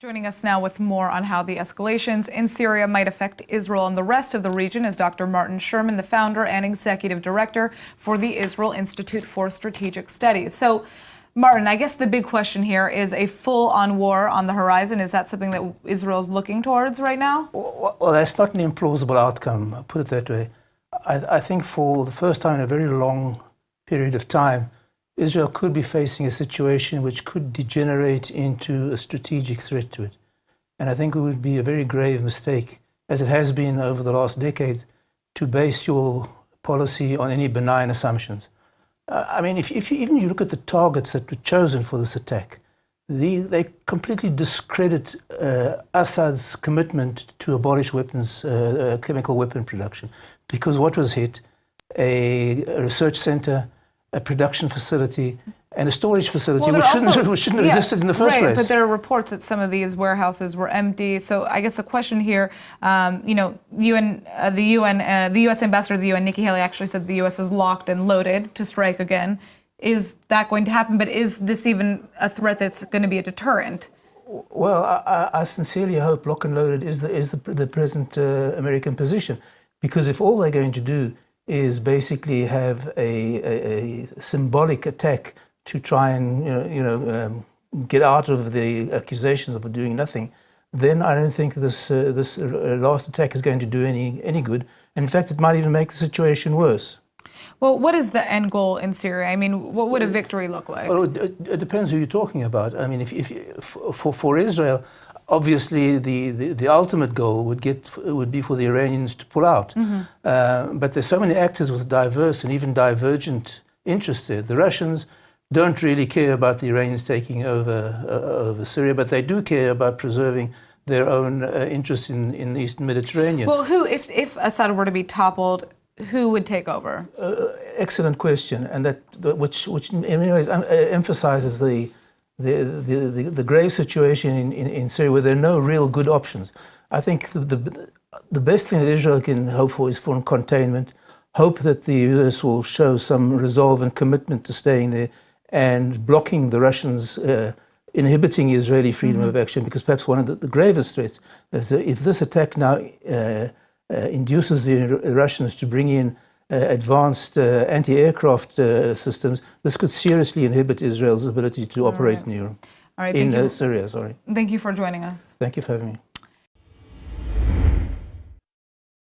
Joining us now with more on how the escalations in Syria might affect Israel and the rest of the region is Dr. Martin Sherman, the founder and executive director for the Israel Institute for Strategic Studies. So, Martin, I guess the big question here is a full-on war on the horizon. Is that something that Israel's looking towards right now? Well, that's not an implausible outcome, I'll put it that way. I think for the first time in a very long period of time, Israel could be facing a situation which could degenerate into a strategic threat to it. And I think it would be a very grave mistake, as it has been over the last decade, to base your policy on any benign assumptions. I mean, if even you look at the targets that were chosen for this attack, they completely discredit Assad's commitment to abolish weapons, chemical weapon production. Because what was hit? A research center, a production facility, and a storage facility, which shouldn't have existed in the first place. But there are reports that some of these warehouses were empty. So I guess the question here, the U.S. ambassador to the UN, Nikki Haley, actually said the U.S. is locked and loaded to strike again. Is that going to happen? But is this even a threat that's going to be a deterrent? Well, I sincerely hope lock and loaded is the present American position, because if all they're going to do is basically have a symbolic attack to try and get out of the accusations of doing nothing, then I don't think this last attack is going to do any good. And in fact, it might even make the situation worse. Well, what is the end goal in Syria? I mean, what would a victory look like? Well, it depends who you're talking about. I mean, for Israel, obviously, the ultimate goal would be for the Iranians to pull out. Mm-hmm. But there's so many actors with diverse and even divergent interests there. The Russians don't really care about the Iranians taking over Syria, but they do care about preserving their own interests in the Eastern Mediterranean. Well, if Assad were to be toppled, who would take over? Excellent question, and which in many ways emphasizes the grave situation in Syria, where there are no real good options. I think the best thing that Israel can hope for is for containment, hope that the US will show some resolve and commitment to staying there and blocking the Russians, inhibiting Israeli freedom of action, because perhaps one of the gravest threats is that if this attack now induces the Russians to bring in advanced anti-aircraft systems, this could seriously inhibit Israel's ability to operate in Europe, in Syria. Sorry. Thank you for joining us. Thank you for having me.